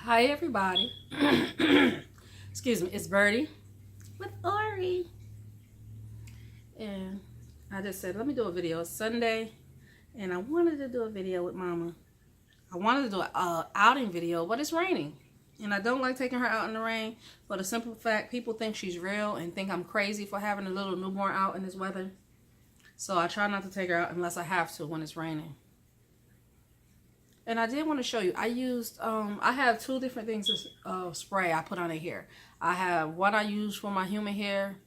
Hi everybody. Excuse me, it's Birdie with Ori. And I just said, let me do a video. It's Sunday and I wanted to do a video with Mama. I wanted to do an outing video, but it's raining. And I don't like taking her out in the rain. For the simple fact, people think she's real and think I'm crazy for having a little newborn out in this weather. So I try not to take her out unless I have to when it's raining. And I did want to show you, I have two different things of spray I put on her hair. I have one I use for my human hair,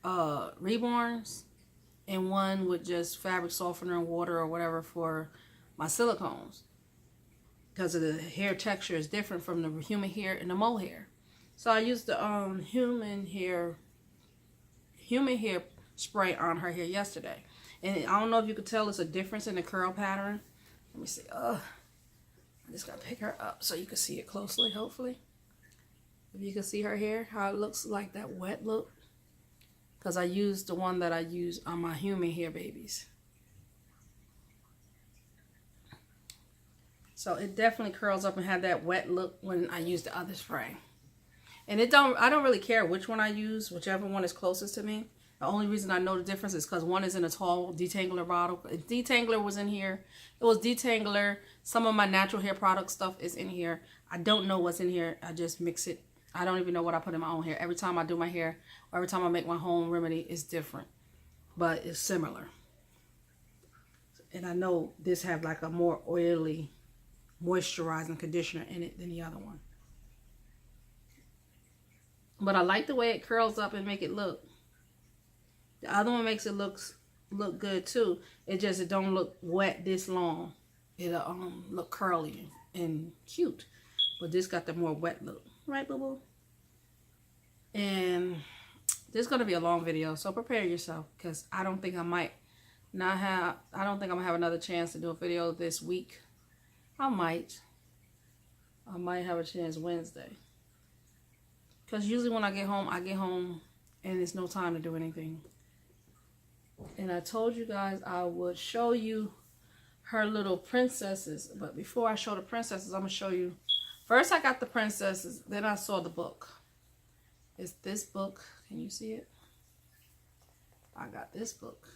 Reborns, and one with just fabric softener and water or whatever for my silicones. Because of the hair texture is different from the human hair and the mole hair. So I used the human hair spray on her hair yesterday. And I don't know if you could tell it's a difference in the curl pattern. Let me see. I just gotta pick her up so you can see it closely, hopefully. If you can see her hair, how it looks like that wet look. Because I used the one that I use on my human hair babies. So it definitely curls up and have that wet look when I use the other spray. And I don't really care which one I use, whichever one is closest to me. The only reason I know the difference is because one is in a tall detangler bottle. Detangler was in here. It was detangler. Some of my natural hair product stuff is in here. I don't know what's in here. I just mix it. I don't even know what I put in my own hair. Every time I do my hair, or every time I make my home remedy, it's different. But it's similar. And I know this have like a more oily, moisturizing conditioner in it than the other one. But I like the way it curls up and make it look. The other one makes it look good too. It don't look wet this long. It'll look curly and cute. But this got the more wet look. Right, boo boo? And this is gonna be a long video, so prepare yourself because I don't think I'm gonna have another chance to do a video this week. I might have a chance Wednesday. Because usually when I get home and there's no time to do anything. And I told you guys I would show you her little princesses. But before I show the princesses, I'm going to show you. First I got the princesses. Then I saw the book. It's this book. Can you see it? I got this book.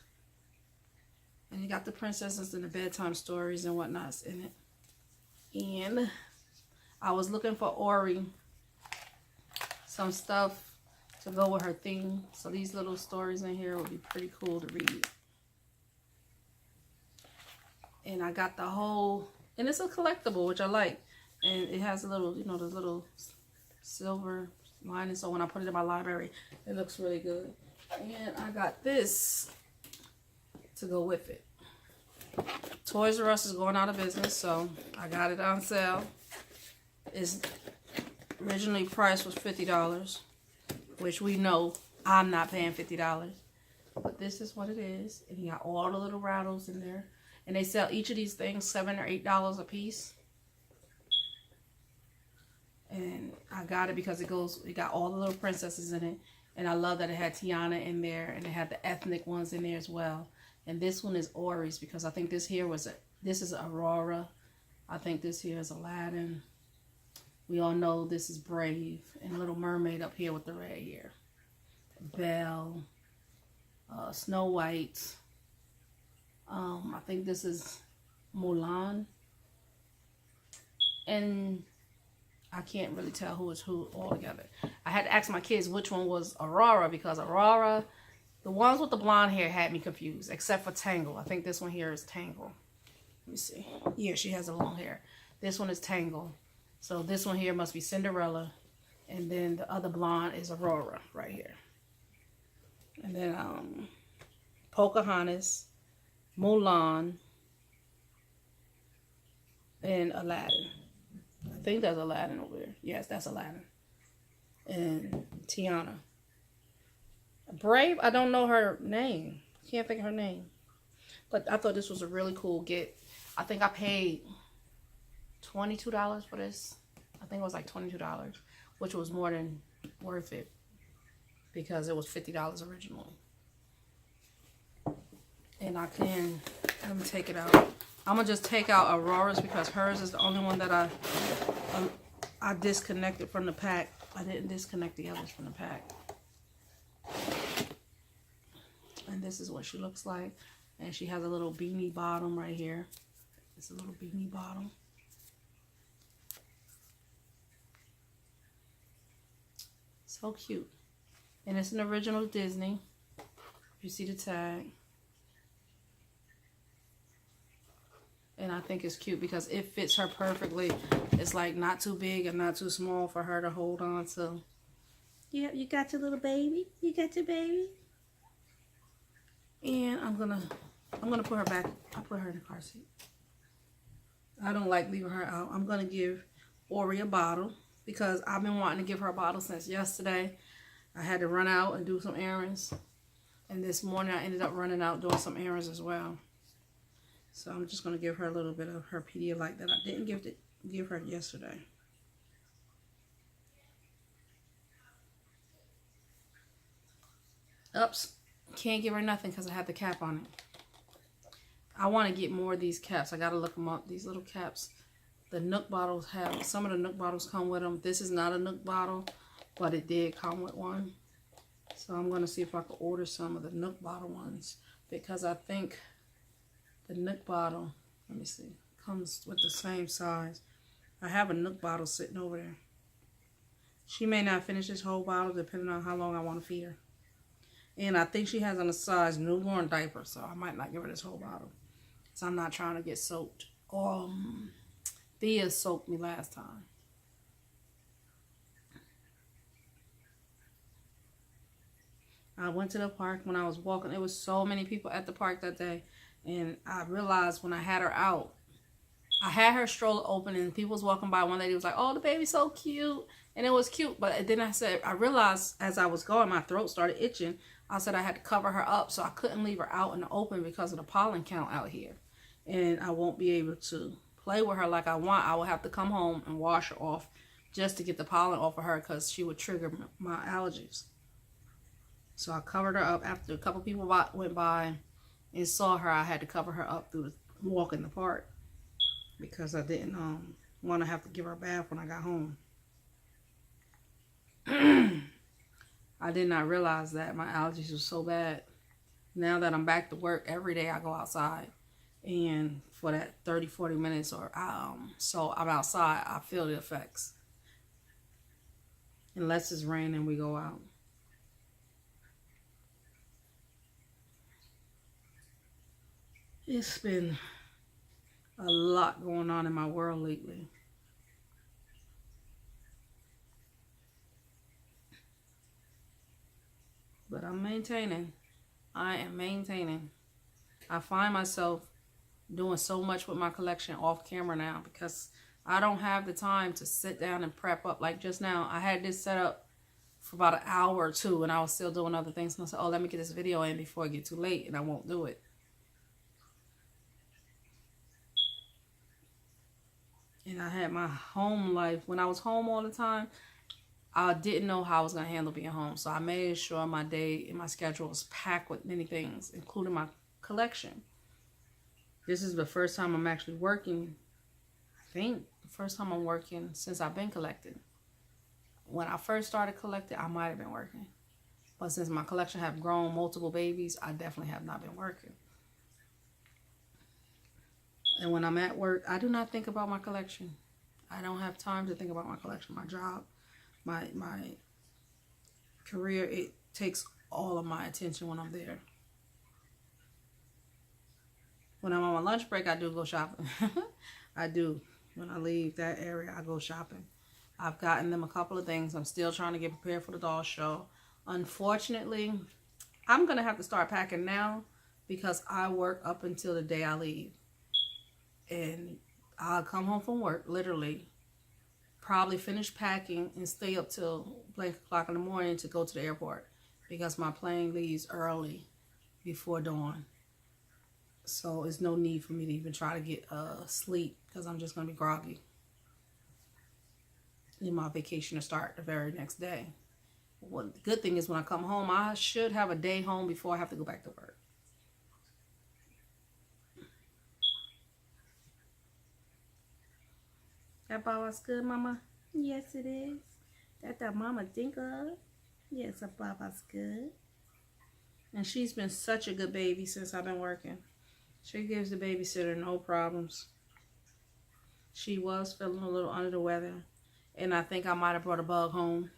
And you got the princesses and the bedtime stories and whatnot's in it. And I was looking for Ori some stuff to go with her theme. So these little stories in here would be pretty cool to read. And I got the whole, and it's a collectible, which I like. And it has a little, the little silver lining. So when I put it in my library, it looks really good. And I got this to go with it. Toys R Us is going out of business, so I got it on sale. It's originally price was $50. Which we know I'm not paying $50. But this is what it is. And you got all the little rattles in there. And they sell each of these things $7 or $8 a piece. And I got it because it got all the little princesses in it. And I love that it had Tiana in there. And it had the ethnic ones in there as well. And this one is Ori's because I think this is Aurora. I think this here is Aladdin. We all know this is Brave and Little Mermaid up here with the red hair. Belle, Snow White. I think this is Mulan. And I can't really tell who is who all together. I had to ask my kids which one was Aurora because Aurora, the ones with the blonde hair had me confused except for Tangle. I think this one here is Tangle. Let me see. Yeah, she has the long hair. This one is Tangle. So this one here must be Cinderella. And then the other blonde is Aurora right here. And then Pocahontas, Mulan, and Aladdin. I think that's Aladdin over there. Yes, that's Aladdin. And Tiana. Brave, I don't know her name. Can't think of her name. But I thought this was a really cool get. I think I paid $22 for this. I think it was like $22, which was more than worth it because it was $50 originally. And let me take it out. I'm gonna just take out Aurora's because hers is the only one that I disconnected from the pack. I didn't disconnect the others from the pack. And this is what she looks like. And she has a little beanie bottom right here. It's a little beanie bottom. So cute. And it's an original Disney. You see the tag. And I think it's cute because it fits her perfectly. It's like not too big and not too small for her to hold on to. Yeah, you got your little baby. You got your baby. And I'm gonna put her back. I'll put her in the car seat. I don't like leaving her out. I'm gonna give Ori a bottle because I've been wanting to give her a bottle since yesterday. I had to run out and do some errands. And this morning I ended up running out doing some errands as well. So I'm just going to give her a little bit of her Pedialyte that I didn't give her yesterday. Oops. Can't give her nothing because I have the cap on it. I want to get more of these caps. I got to look them up. These little caps. The Nook bottles have, some of the Nook bottles come with them. This is not a Nook bottle, but it did come with one. So I'm going to see if I can order some of the Nook bottle ones. Because I think the Nook bottle, let me see, comes with the same size. I have a Nook bottle sitting over there. She may not finish this whole bottle depending on how long I want to feed her. And I think she has on a size newborn diaper, so I might not give her this whole bottle. So I'm not trying to get soaked. Thea soaked me last time. I went to the park when I was walking. There was so many people at the park that day. And I realized when I had her out, I had her stroller open and people was walking by. One lady was like, oh, the baby's so cute. And it was cute. But then I realized as I was going, my throat started itching. I said I had to cover her up. So I couldn't leave her out in the open because of the pollen count out here. And I won't be able to play with her like I want. I will have to come home and wash her off just to get the pollen off of her because she would trigger my allergies. So I covered her up after a couple people went by and saw her. I had to cover her up through the walk in the park because I didn't want to have to give her a bath when I got home. I did not realize that my allergies were so bad. Now that I'm back to work, every day I go outside. And for that 30-40 minutes so I'm outside, I feel the effects. Unless it's raining, we go out. It's been a lot going on in my world lately. But I'm maintaining. I am maintaining. I find myself doing so much with my collection off camera now because I don't have the time to sit down and prep up. Like just now, I had this set up for about an hour or two and I was still doing other things. And I said, oh, let me get this video in before it gets too late, and I won't do it. And I had my home life. When I was home all the time, I didn't know how I was going to handle being home. So I made sure my day and my schedule was packed with many things, including my collection. This is the first time I'm actually working. I think the first time I'm working since I've been collecting. When I first started collecting, I might have been working. But since my collection have grown multiple babies, I definitely have not been working. And when I'm at work, I do not think about my collection. I don't have time to think about my collection. My job, my career, it takes all of my attention when I'm there. When I'm on my lunch break, I do go shopping. I do. When I leave that area, I go shopping. I've gotten them a couple of things. I'm still trying to get prepared for the doll show. Unfortunately, I'm going to have to start packing now because I work up until the day I leave. And I'll come home from work, literally, probably finish packing and stay up till blank o'clock in the morning to go to the airport because my plane leaves early before dawn. So there's no need for me to even try to get sleep because I'm just going to be groggy. And my vacation to start the very next day. Well, the good thing is when I come home, I should have a day home before I have to go back to work. That ball was good, Mama? Yes, it is. That the mama think of. Yes, a papa's good. And she's been such a good baby since I've been working. She gives the babysitter no problems. She was feeling a little under the weather. And I think I might have brought a bug home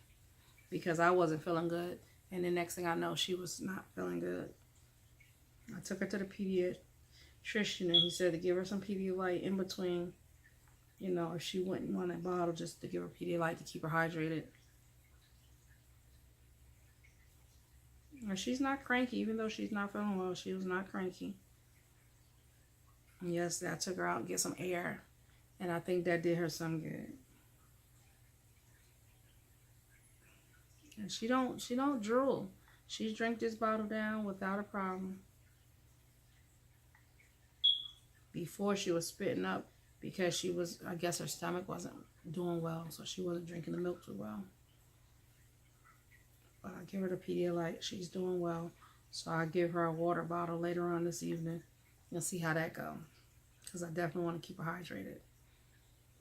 because I wasn't feeling good. And the next thing I know, she was not feeling good. I took her to the pediatrician and he said to give her some Pedialyte in between. You know, if she wouldn't want a bottle, just to give her Pedialyte to keep her hydrated. And she's not cranky, even though she's not feeling well. She was not cranky. And yes, I took her out and get some air. And I think that did her some good. And she don't drool. She drank this bottle down without a problem. Before she was spitting up because she was, I guess her stomach wasn't doing well, so she wasn't drinking the milk too well. But I give her the Pedialyte. She's doing well. So I give her a water bottle later on this evening. You'll see how that goes. Because I definitely want to keep her hydrated.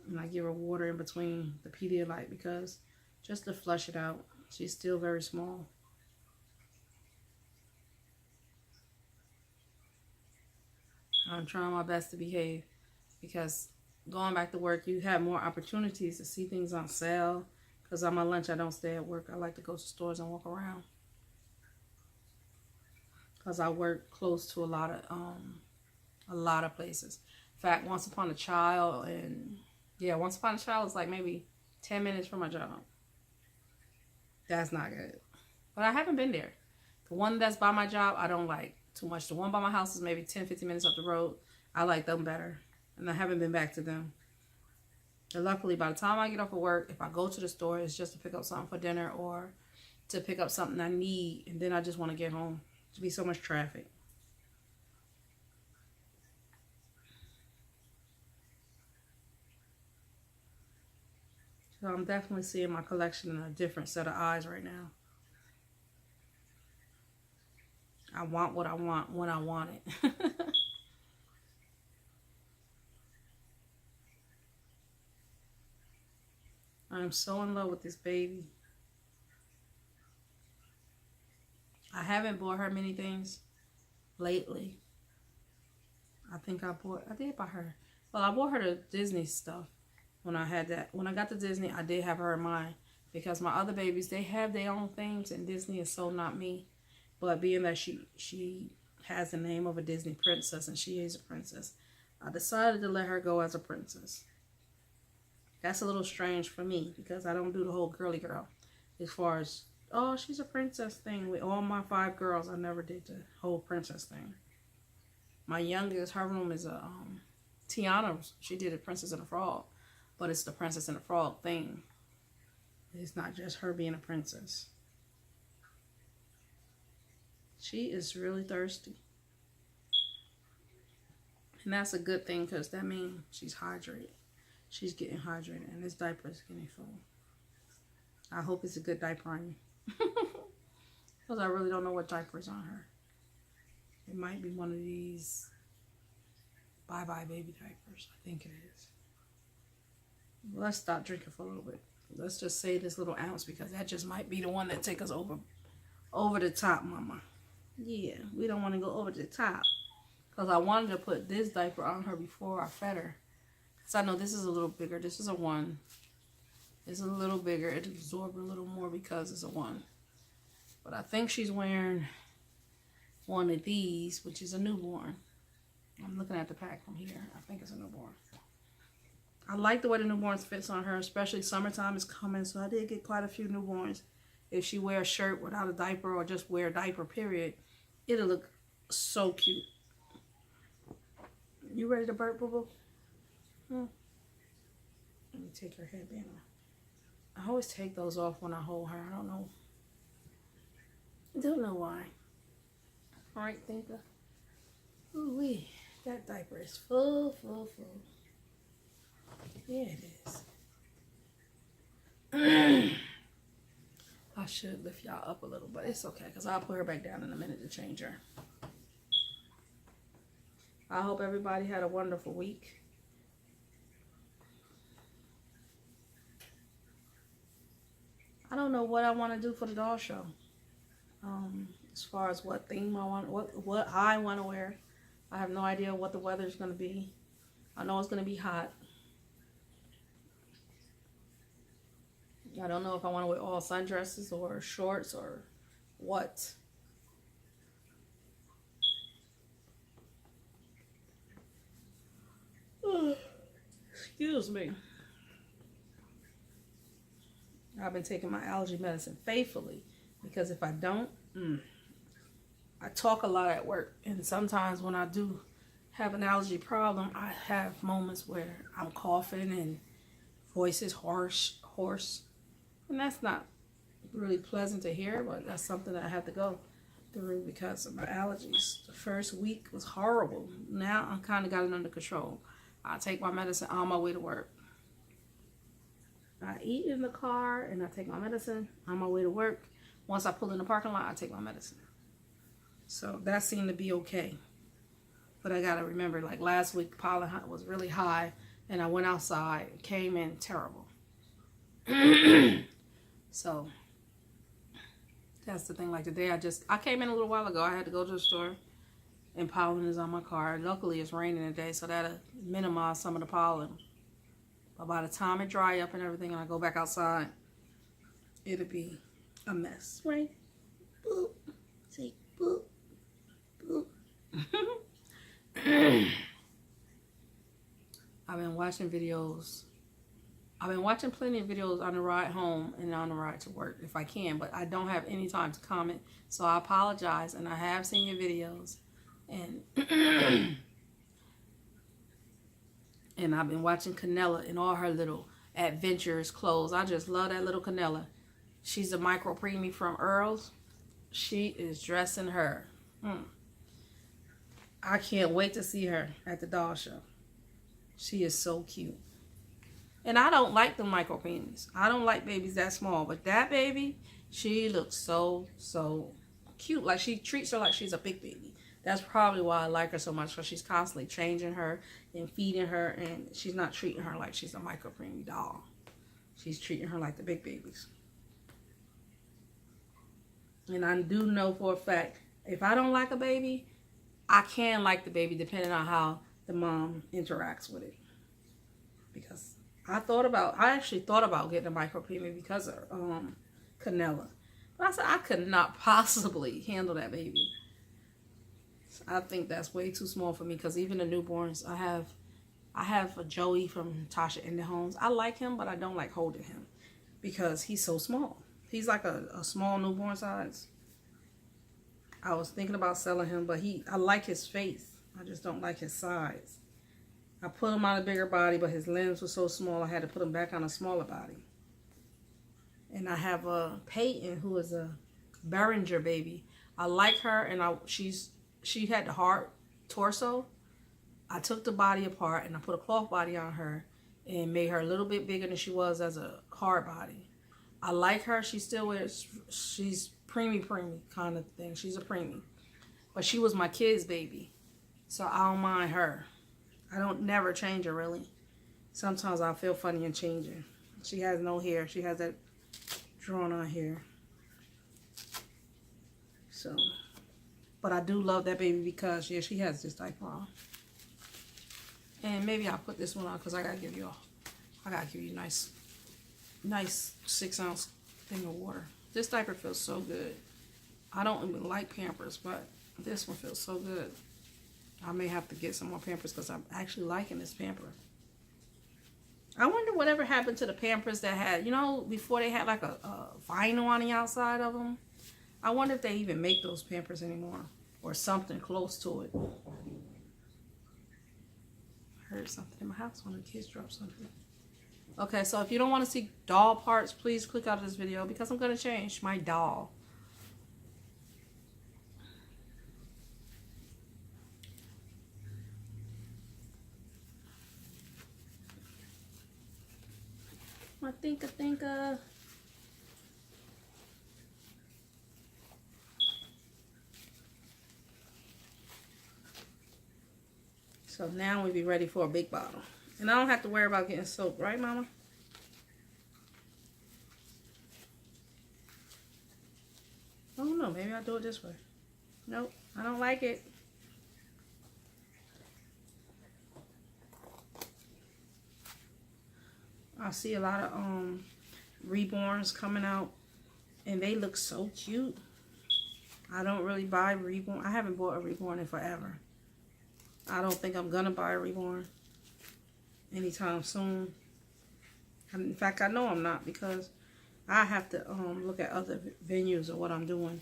And I give her water in between the Pedialyte because just to flush it out. She's still very small. I'm trying my best to behave because going back to work, you have more opportunities to see things on sale. Because on my lunch, I don't stay at work. I like to go to stores and walk around. Because I work close to a lot of places. In fact, Once Upon a Child is like maybe 10 minutes from my job. That's not good. But I haven't been there. The one that's by my job, I don't like too much. The one by my house is maybe 10, 15 minutes up the road. I like them better. And I haven't been back to them. And luckily, by the time I get off of work, if I go to the store, it's just to pick up something for dinner or to pick up something I need. And then I just want to get home. There'll be so much traffic. So I'm definitely seeing my collection in a different set of eyes right now. I want what I want when I want it. I'm so in love with this baby. I haven't bought her many things lately. I did buy her. Well, I bought her the Disney stuff when I had that. When I got to Disney, I did have her in mind because my other babies, they have their own things and Disney is so not me. But being that she has the name of a Disney princess and she is a princess, I decided to let her go as a princess. That's a little strange for me because I don't do the whole girly girl as far as, oh, she's a princess thing. With all my 5 girls, I never did the whole princess thing. My youngest, her room is a Tiana. She did a Princess and the Frog, but it's the Princess and the Frog thing. It's not just her being a princess. She is really thirsty. And that's a good thing because that means she's hydrated. She's getting hydrated and this diaper is getting full. I hope it's a good diaper on you. Because I really don't know what diaper is on her. It might be one of these bye-bye baby diapers. I think it is. Let's stop drinking for a little bit. Let's just save this little ounce because that just might be the one that take us over the top, mama. Yeah, we don't want to go over the top. Because I wanted to put this diaper on her before I fed her. So I know this is a little bigger. This is a 1. It's a little bigger. It absorbs a little more because it's a 1. But I think she's wearing one of these, which is a newborn. I'm looking at the pack from here. I think it's a newborn. I like the way the newborns fits on her, especially summertime is coming. So I did get quite a few newborns. If she wear a shirt without a diaper or just wear a diaper, period, it'll look so cute. You ready to burp, boo-boo? Let me take her headband off. I always take those off when I hold her. I don't know. I don't know why. All right, thinker. Ooh-wee. That diaper is full. Yeah, it is. I should lift y'all up a little, but it's okay because I'll put her back down in a minute to change her. I hope everybody had a wonderful week. I don't know what I want to do for the doll show. As far as what theme I want, what I want to wear. I have no idea what the weather is going to be. I know it's going to be hot. I don't know if I want to wear all sundresses or shorts or what. Excuse me. I've been taking my allergy medicine faithfully because if I don't, I talk a lot at work. And sometimes when I do have an allergy problem, I have moments where I'm coughing and voice is hoarse. And that's not really pleasant to hear, but that's something that I have to go through because of my allergies. The first week was horrible. Now I kind of got it under control. I take my medicine on my way to work. I eat in the car and I take my medicine on my way to work. Once I pull in the parking lot, I take my medicine. So that seemed to be okay. But I got to remember, like last week, pollen was really high and I went outside, came in terrible. So that's the thing. Like today, I came in a little while ago. I had to go to the store and pollen is on my car. Luckily, it's raining today, so that'll minimize some of the pollen. But by the time it dry up and everything and I go back outside, it'll be a mess. Right? Boop. Say boop. Boop. I've been watching videos. I've been watching plenty of videos on the ride home and on the ride to work if I can, but I don't have any time to comment. So I apologize, and I have seen your videos. And and I've been watching Canella in all her little adventures clothes. I just love that little Canella. She's a micro preemie from Earl's. She is dressing her. I can't wait to see her at the doll show. She is so cute. And I don't like the micro preemies. I don't like babies that small. But that baby, she looks so cute. Like she treats her like she's a big baby. That's probably why I like her so much, because she's constantly changing her and feeding her, and she's not treating her like she's a micro preemie doll. She's treating her like the big babies. And I do know for a fact, if I don't like a baby, I can like the baby depending on how the mom interacts with it. Because I actually thought about getting a micro preemie because of Canella. But I said I could not possibly handle that baby. I think that's way too small for me, because even the newborns, I have a Joey from Tasha in the Homes. I like him, but I don't like holding him because he's so small. He's like a small newborn size. I was thinking about selling him, but I like his face. I just don't like his size. I put him on a bigger body, but his limbs were so small, I had to put him back on a smaller body. And I have a Peyton, who is a Behringer baby. I like her, and she had the hard torso. I took the body apart and I put a cloth body on her and made her a little bit bigger than she was as a hard body. I like her. She's preemie kind of thing. She's a preemie. But she was my kid's baby. So I don't mind her. I don't never change her really. Sometimes I feel funny in changing. She has no hair. She has that drawn on hair. So, but I do love that baby because, yeah, she has this diaper on. And maybe I'll put this one on because I gotta give you nice 6-ounce thing of water. This diaper feels so good. I don't even like Pampers, but this one feels so good. I may have to get some more Pampers because I'm actually liking this Pamper. I wonder whatever happened to the Pampers that had, before they had like a vinyl on the outside of them. I wonder if they even make those Pampers anymore or something close to it. I heard something in my house. One of the kids dropped something. Okay, so if you don't want to see doll parts, please click out of this video because I'm going to change my doll. I think. So now we'll be ready for a big bottle. And I don't have to worry about getting soap, right, Mama? know. Maybe I'll do it this way. Nope, I don't like it. I see a lot of Reborns coming out, and they look so cute. I don't really buy Reborn. I haven't bought a Reborn in forever. I don't think I'm gonna buy a Reborn anytime soon. In fact, I know I'm not, because I have to look at other venues of what I'm doing.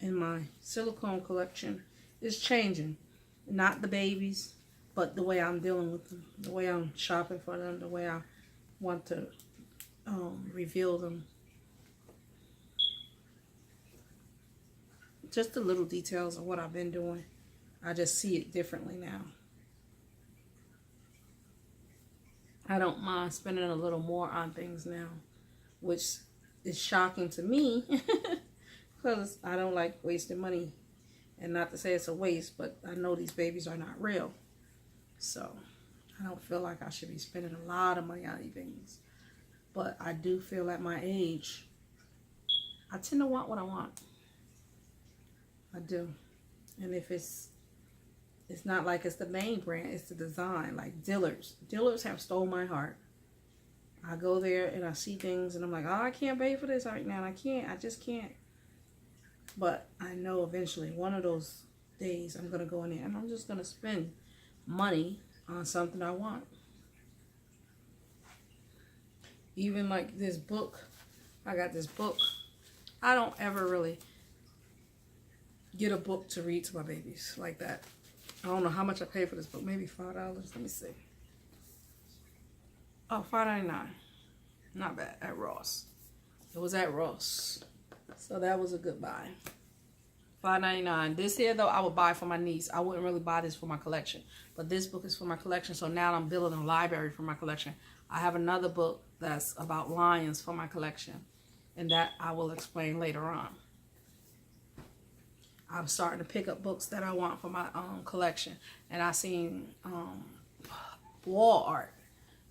And my silicone collection is changing. Not the babies, but the way I'm dealing with them, the way I'm shopping for them, the way I want to reveal them. Just the little details of what I've been doing. I just see it differently now. I don't mind spending a little more on things now, which is shocking to me because I don't like wasting money. And not to say it's a waste, but I know these babies are not real. So I don't feel like I should be spending a lot of money on these things. But I do feel at my age, I tend to want what I want. I do. And if it's not like it's the main brand, it's the design, like Dillard's. Dillard's have stole my heart. I go there and I see things and I'm like, oh, I can't pay for this right now. I just can't. But I know eventually, one of those days, I'm going to go in there and I'm just going to spend money on something I want. Even like this book. I got this book. I don't ever really get a book to read to my babies like that. I don't know how much I paid for this book. Maybe $5. Let me see. Oh, $5.99. Not bad. At Ross. It was at Ross. So that was a good buy. $5.99. This here, though, I would buy for my niece. I wouldn't really buy this for my collection. But this book is for my collection. So now I'm building a library for my collection. I have another book that's about lions for my collection. And that I will explain later on. I'm starting to pick up books that I want for my collection. And I seen wall art.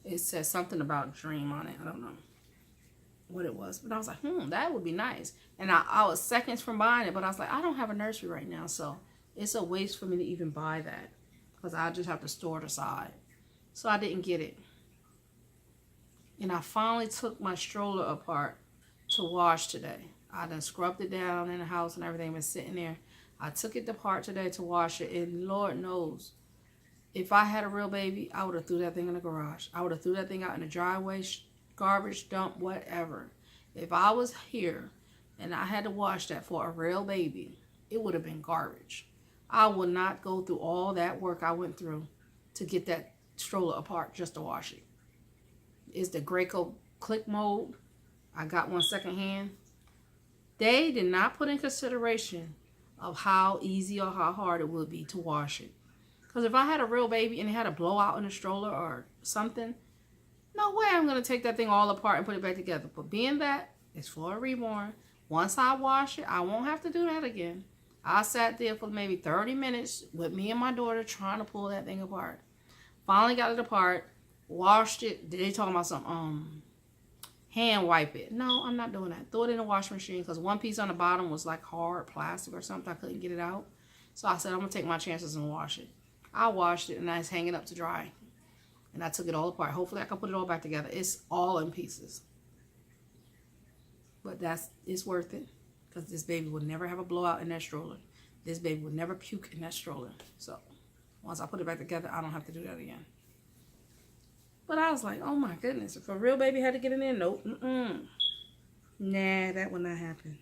It says something about dream on it. I don't know what it was. But I was like, that would be nice. And I was seconds from buying it. But I was like, I don't have a nursery right now. So it's a waste for me to even buy that. Because I just have to store it aside. So I didn't get it. And I finally took my stroller apart to wash today. I done scrubbed it down in the house and everything was sitting there. I took it apart today to wash it, and Lord knows, if I had a real baby, I would have threw that thing in the garage. I would have threw that thing out in the driveway, garbage dump, whatever. If I was here and I had to wash that for a real baby, it would have been garbage. I would not go through all that work I went through to get that stroller apart just to wash it. It's the Graco click mode. I got one secondhand. They did not put in consideration of how easy or how hard it would be to wash it. Because if I had a real baby and it had a blowout in the stroller or something, no way I'm going to take that thing all apart and put it back together. But being that it's for a Reborn, once I wash it, I won't have to do that again. I sat there for maybe 30 minutes with me and my daughter trying to pull that thing apart. Finally got it apart, washed it. They talking about some hand wipe it. No, I'm not doing that. Throw it in the washing machine because one piece on the bottom was like hard plastic or something. I couldn't get it out. So I said, I'm going to take my chances and wash it. I washed it and I was hanging up to dry. And I took it all apart. Hopefully I can put it all back together. It's all in pieces. But it's worth it. Because this baby would never have a blowout in that stroller. This baby would never puke in that stroller. So once I put it back together, I don't have to do that again. But I was like, oh my goodness, if a real baby had to get in there, nope. Nah, that would not happen.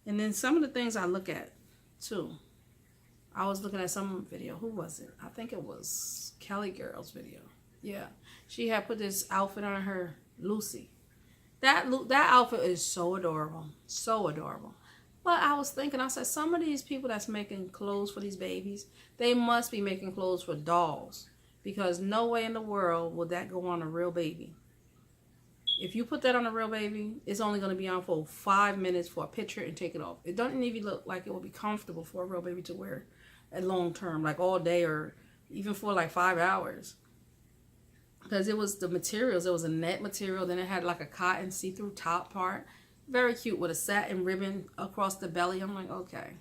And then some of the things I look at, too. I was looking at some video. Who was it? I think it was Kelly Girl's video. Yeah. She had put this outfit on her, Lucy. That outfit is so adorable. So adorable. But I was thinking, I said, some of these people that's making clothes for these babies, they must be making clothes for dolls. Because no way in the world would that go on a real baby. If you put that on a real baby, it's only going to be on for 5 minutes for a picture and take it off. It doesn't even look like it would be comfortable for a real baby to wear at long term, like all day or even for like 5 hours. Because it was the materials. It was a net material. Then it had like a cotton see-through top part. Very cute with a satin ribbon across the belly. I'm like, okay.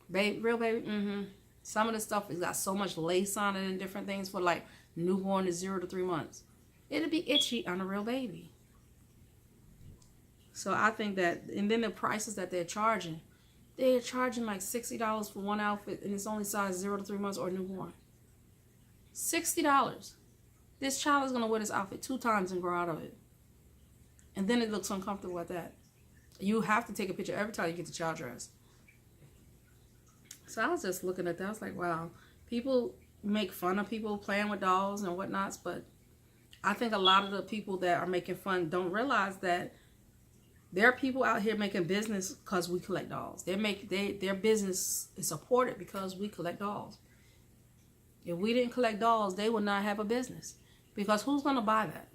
Baby, real baby. Some of the stuff has got so much lace on it and different things for like newborn to 0 to 3 months. It'll be itchy on a real baby. So I think that, and then the prices that they're charging like $60 for one outfit, and it's only size 0 to 3 months or newborn. $60. This child is going to wear this outfit 2 times and grow out of it. And then it looks uncomfortable at that. You have to take a picture every time you get the child dressed. So I was just looking at that. I was like, wow. People make fun of people playing with dolls and whatnots, but I think a lot of the people that are making fun don't realize that there are people out here making business because we collect dolls. Their business is supported because we collect dolls. If we didn't collect dolls, they would not have a business. Because who's going to buy that?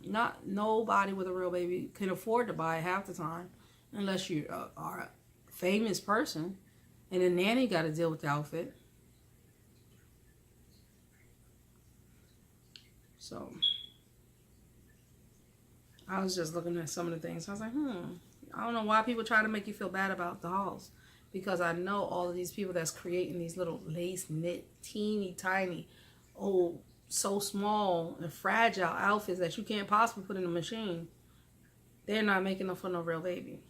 Not nobody with a real baby can afford to buy it half the time, unless you are a famous person, and the nanny got to deal with the outfit. So I was just looking at some of the things. I was like, I don't know why people try to make you feel bad about dolls, because I know all of these people that's creating these little lace knit, teeny tiny, so small and fragile outfits that you can't possibly put in a machine. They're not making up for no real baby.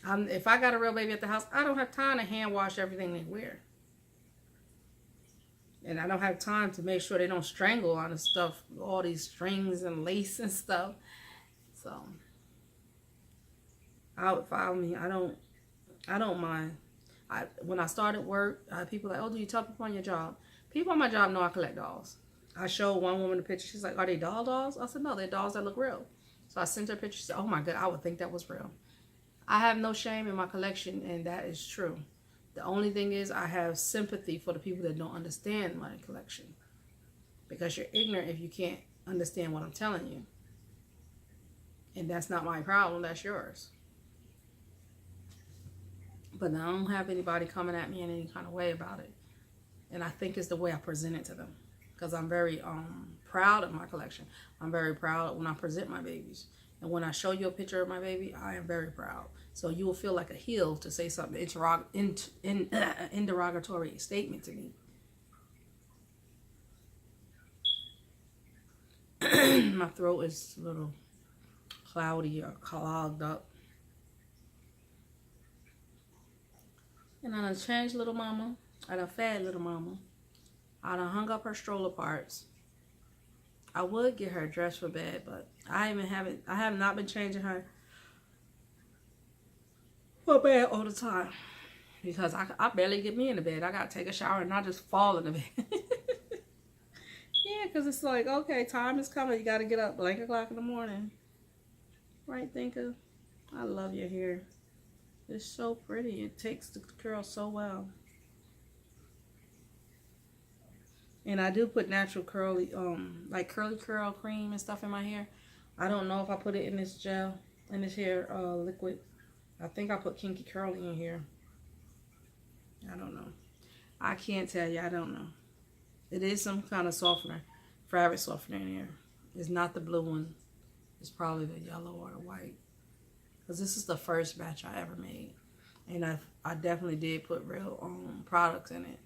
If I got a real baby at the house, I don't have time to hand wash everything they wear. And I don't have time to make sure they don't strangle on the stuff, all these strings and lace and stuff. So, I don't mind. When I started work, people were like, oh, do you tell people on your job? People on my job know I collect dolls. I showed one woman the picture. She's like, are they dolls? I said, no, they're dolls that look real. So I sent her a picture. She said, oh my God, I would think that was real. I have no shame in my collection, and that is true. The only thing is I have sympathy for the people that don't understand my collection. Because you're ignorant if you can't understand what I'm telling you. And that's not my problem, that's yours. But I don't have anybody coming at me in any kind of way about it. And I think it's the way I present it to them. Because I'm very proud of my collection. I'm very proud when I present my babies. And when I show you a picture of my baby, I am very proud. So you will feel like a heel to say something interrogatory statement to me. My throat is a little cloudy or clogged up. And I done changed little mama. I done fed little mama. I done hung up her stroller parts. I would get her dressed for bed, but I have not been changing her for bed all the time. Because I barely get me in the bed. I got to take a shower and not just fall in the bed. Yeah, because it's like, okay, time is coming. You got to get up blank o'clock in the morning. Right, Thinker? I love your hair. It's so pretty. It takes the curl so well. And I do put natural curly, like curly curl cream and stuff in my hair. I don't know if I put it in this gel, in this hair liquid. I think I put Kinky Curly in here. I don't know. I can't tell you. I don't know. It is some kind of softener, fabric softener in here. It's not the blue one. It's probably the yellow or the white. Because this is the first batch I ever made. And I definitely did put real products in it.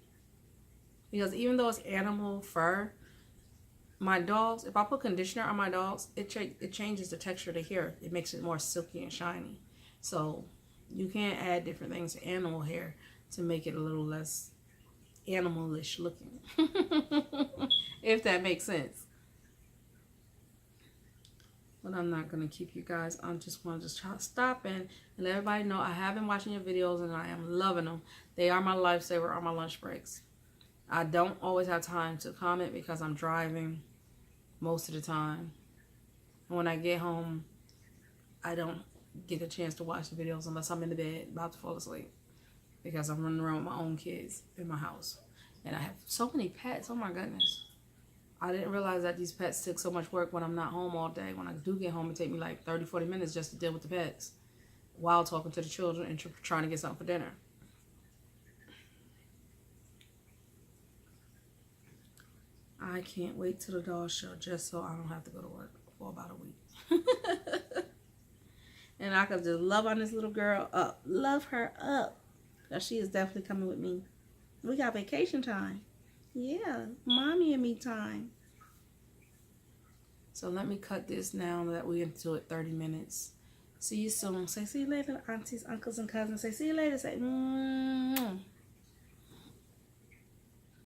Because even though it's animal fur, my dogs, if I put conditioner on my dogs, it changes the texture of the hair. It makes it more silky and shiny. So you can't add different things to animal hair to make it a little less animalish looking. If that makes sense. But I'm not going to keep you guys. I just want to stop in and let everybody know I have been watching your videos and I am loving them. They are my lifesaver on my lunch breaks. I don't always have time to comment because I'm driving most of the time. And when I get home, I don't get a chance to watch the videos unless I'm in the bed about to fall asleep. Because I'm running around with my own kids in my house. And I have so many pets. Oh my goodness. I didn't realize that these pets took so much work when I'm not home all day. When I do get home, it takes me like 30, 40 minutes just to deal with the pets while talking to the children and trying to get something for dinner. I can't wait till the dog show just so I don't have to go to work for about a week. And I could just love on this little girl up. Love her up. Now she is definitely coming with me. We got vacation time. Yeah, mommy and me time. So let me cut this now that we're into it 30 minutes. See you soon. Say see you later, aunties, uncles, and cousins. Say see you later. Say